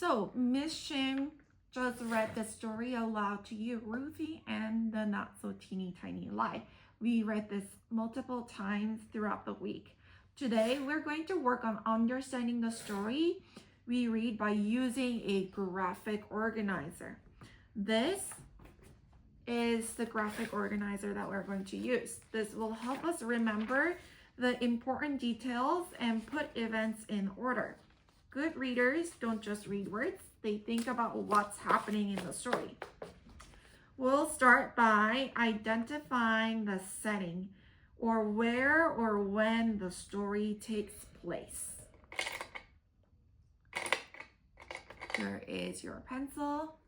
So, Miss Shim just read the story aloud to you, Ruthie and the Not So Teeny Tiny Lie. We read this multiple times throughout the week. Today, we're going to work on understanding the story we read by using a graphic organizer. This is the graphic organizer that we're going to use. This will help us remember the important details and put events in order. Good readers don't just read words, they think about what's happening in the story. We'll start by identifying the setting or where or when the story takes place. Here is your pencil.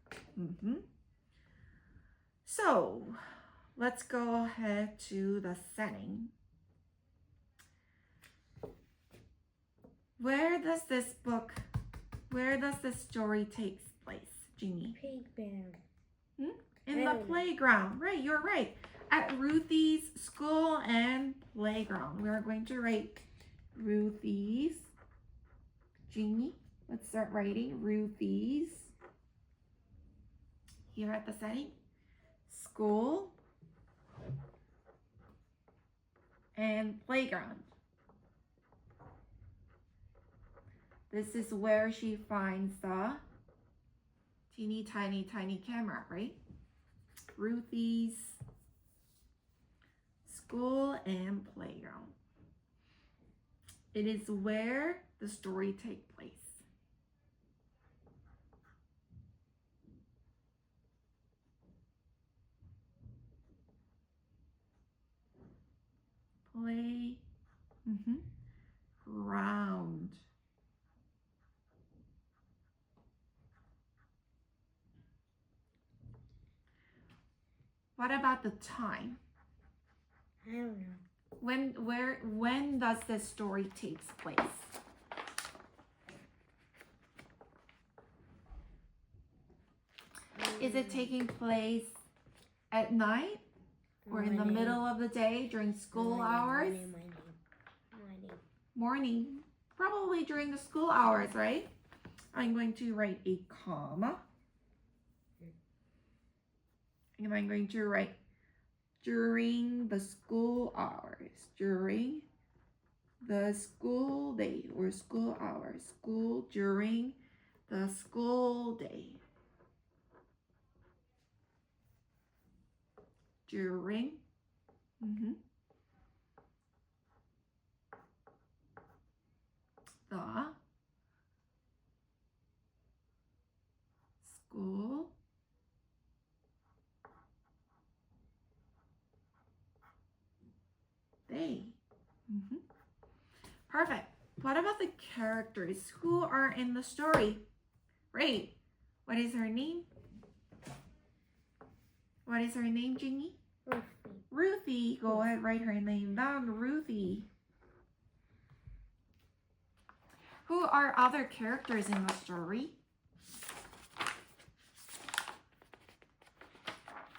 So let's go ahead to the setting. Where does this story take place, Jeannie? Playground. In the playground. Right, you're right. At Ruthie's school and playground. We are going to write Ruthie's. Jeannie, let's start writing Ruthie's. Here at the setting. School and playground. This is where she finds the teeny tiny camera, right? Ruthie's school and playground. It is where the story takes place. Play, ground. What about the time? I don't know. When does this story take place? Is it taking place at night or in the middle of the day during school hours? Morning. Probably during the school hours, right? I'm going to write a comma. And I'm going to write during the school hours. During the school day or school hours. School during the school day. During. The school day. Perfect. What about the characters? Who are in the story? Right. What is her name? What is her name, Jeannie? Ruthie. Go ahead, write her name down. Ruthie. Who are other characters in the story?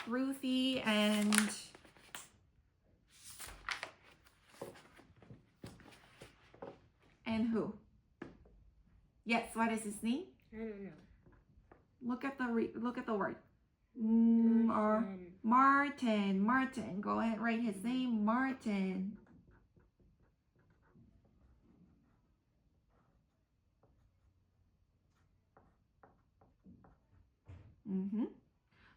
Ruthie and who? Yes, what is his name? I don't know. Look at the word. Martin. Martin. Go ahead, write his name. Martin.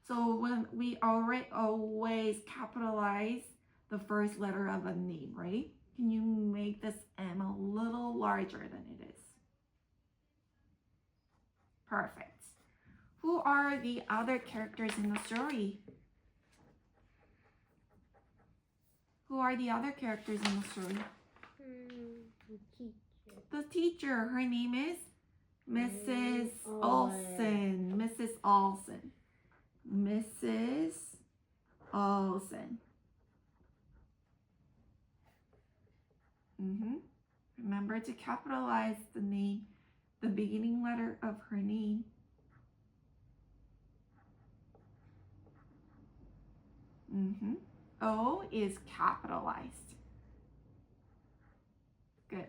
So when we always capitalize the first letter of a name, right? Can you make this M a little larger than it is? Perfect. Who are the other characters in the story? Who are the other characters in the story? The teacher. The teacher. Her name is Mrs. Olson. Mrs. Olson. Mrs. Olson. Remember to capitalize the name, the beginning letter of her name. O is capitalized. Good.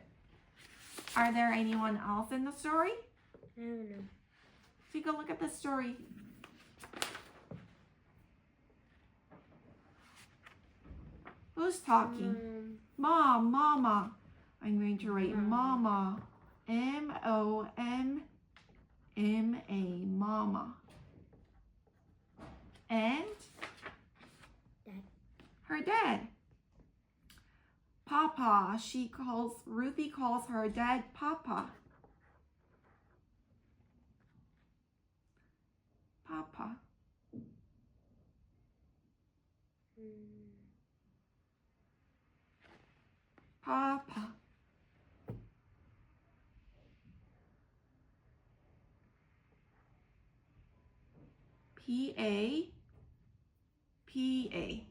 Are there anyone else in the story? I don't know. Take a look at the story. Who's talking? Mom, Mama. I'm going to write Mama. M-O-M-M-A, Mama. And Dad. her dad. Papa. Ruthie calls her dad Papa. Papa. Papa. P-A. P-A.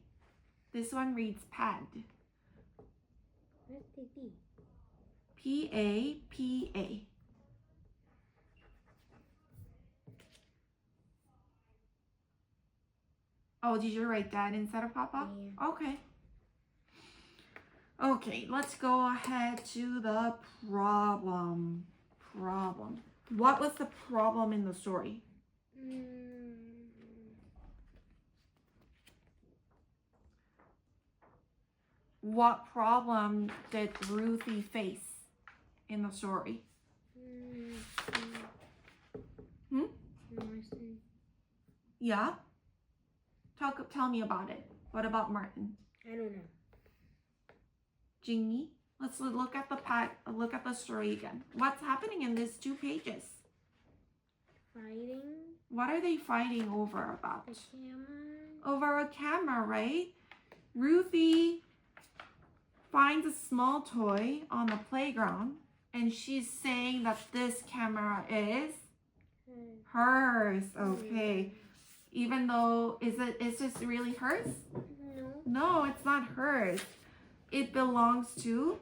This one reads pad. Where's the D? P-A. P-A. Oh, did you write that instead of Papa? Yeah. Okay. Okay, let's go ahead to the problem. What was the problem in the story? What problem did Ruthie face in the story? Martin. Yeah? Tell me about it. What about Martin? I don't know. Jingy? Let's look at the story again. What's happening in these 2 pages? Fighting. What are they fighting over about? The camera. Over a camera, right? Ruthie finds a small toy on the playground and she's saying that this camera is hers. Okay. Even though, is this really hers? No. No, it's not hers. It belongs to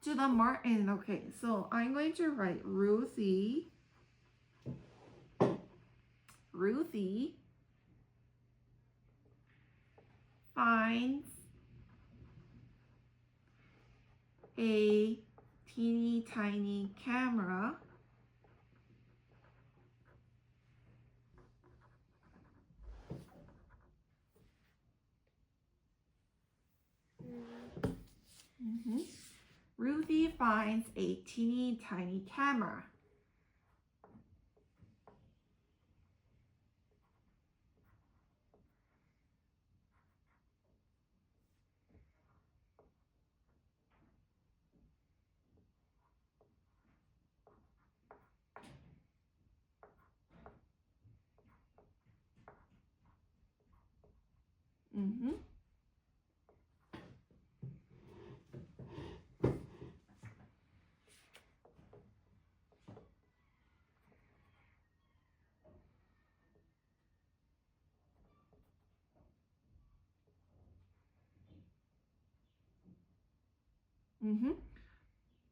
the Martin. Okay, so I'm going to write Ruthie finds a teeny tiny camera Ruthie finds a teeny tiny camera.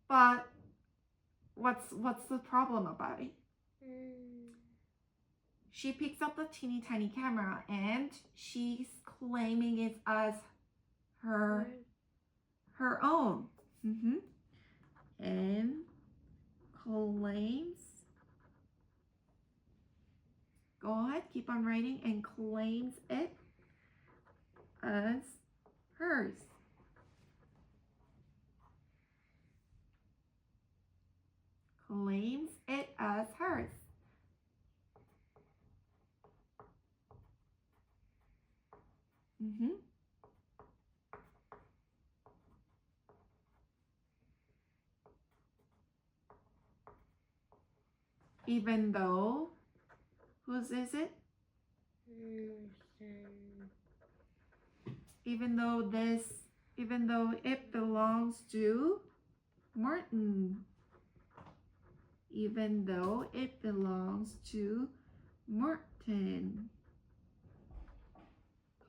But what's the problem about it? She picks up the teeny tiny camera and she's claiming it as her own. And claims. Go ahead, keep on writing, and claims it as hers. Claims it as hers. Even though, whose is it? Even though it belongs to Martin. Even though it belongs to Martin.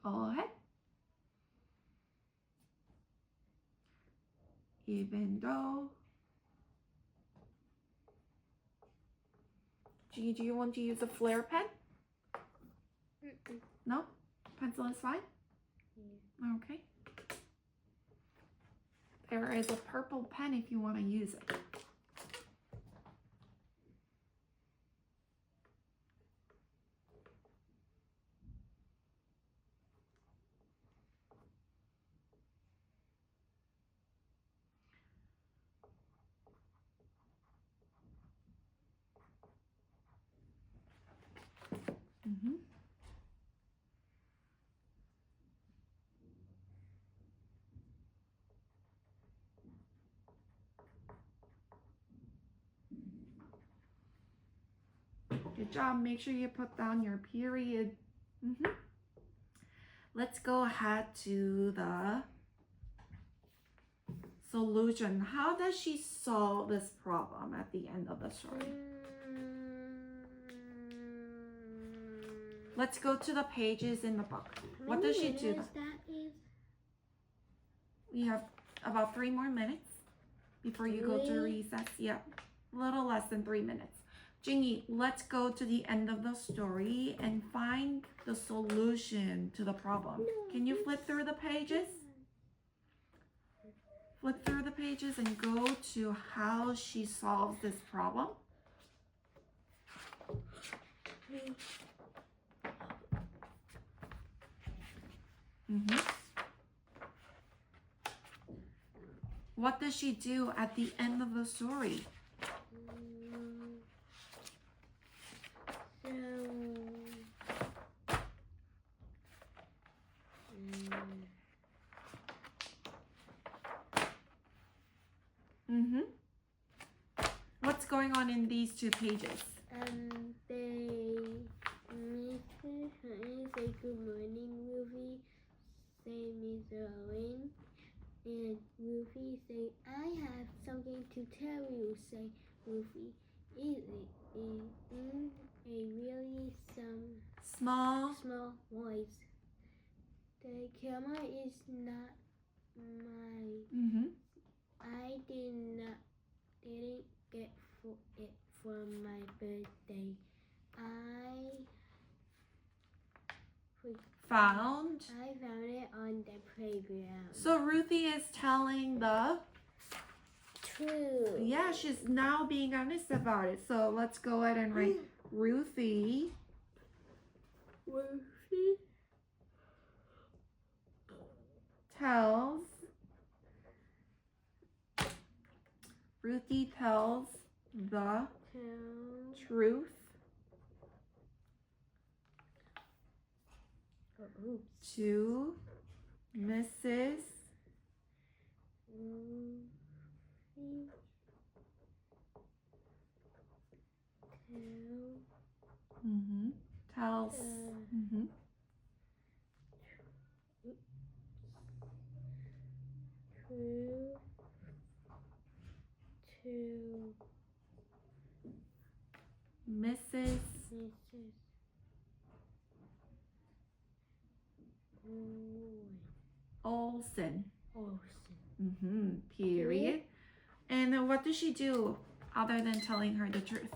Go ahead. Even though. Do you want to use a flare pen? No? Pencil is fine? Yeah. Okay. There is a purple pen if you want to use it. Mm-hmm. Good job. Make sure you put down your period. Mm-hmm. Let's go ahead to the solution. How does she solve this problem at the end of the story? Let's go to the pages in the book. What does she do? We have about 3 more minutes before you go to recess. Yep, a little less than 3 minutes. Jingy, let's go to the end of the story and find the solution to the problem. Can you flip through the pages? Flip through the pages and go to how she solves this problem. Mm-hmm. What does she do at the end of the story? Mm-hmm. What's going on in these 2 pages? Mr. Honey say good morning, Ruby. Say Mr. Owen. And Ruby say, I have something to tell you, say Ruby. It is in a really Small voice. The camera is not mine. Mm-hmm. I didn't get it for my birthday. I found it on the playground. So Ruthie is telling the truth. Yeah, she's now being honest about it. So let's go ahead and write Ruthie tells the truth to Mrs. Mm-hmm. Tells mm-hmm. To Mrs. Olson. Mm-hmm. Period. And then what does she do other than telling her the truth?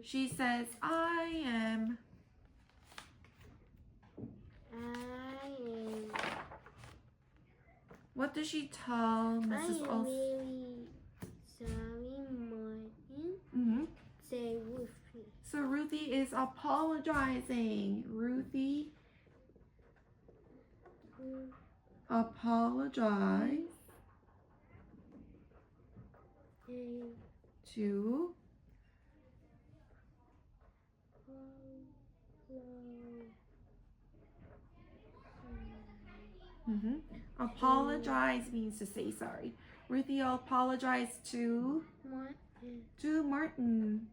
She says, I am. What does she tell Mrs. Olson? Really sorry, Martin. Mm-hmm. Say Ruthie. So Ruthie is apologizing. Ruthie apologize to mm-hmm. Apologize means to say sorry. Ruthie apologized to Martin.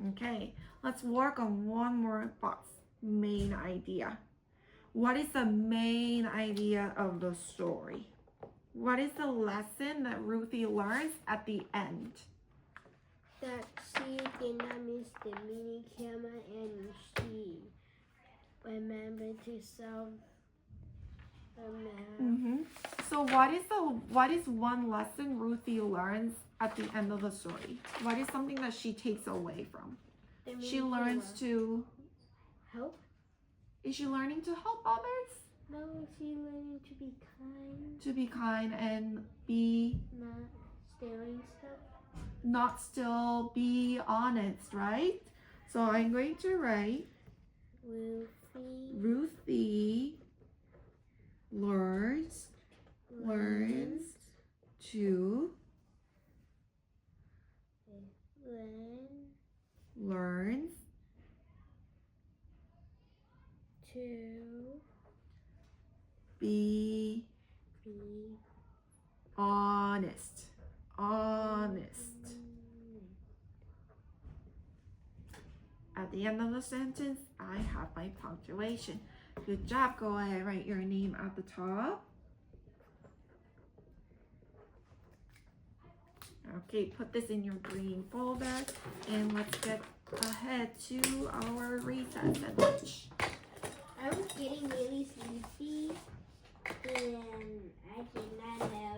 Okay, let's work on one more box. Main idea. What is the main idea of the story? What is the lesson that Ruthie learns at the end? That she did not miss the mini camera and she remembered to solve the math. Mm-hmm. So what is one lesson Ruthie learns at the end of the story? What is something that she takes away from? She learns to help. Is she learning to help others? No, she learning to be kind. To be kind and be not stealing stuff. Not still be honest, right? So I'm going to write Ruthie learns to learns to be be honest. Honest. At the end of the sentence, I have my punctuation. Good job. Go ahead, write your name at the top. Okay, put this in your green folder and let's get ahead to our recess and lunch. I was getting really sleepy and I did not have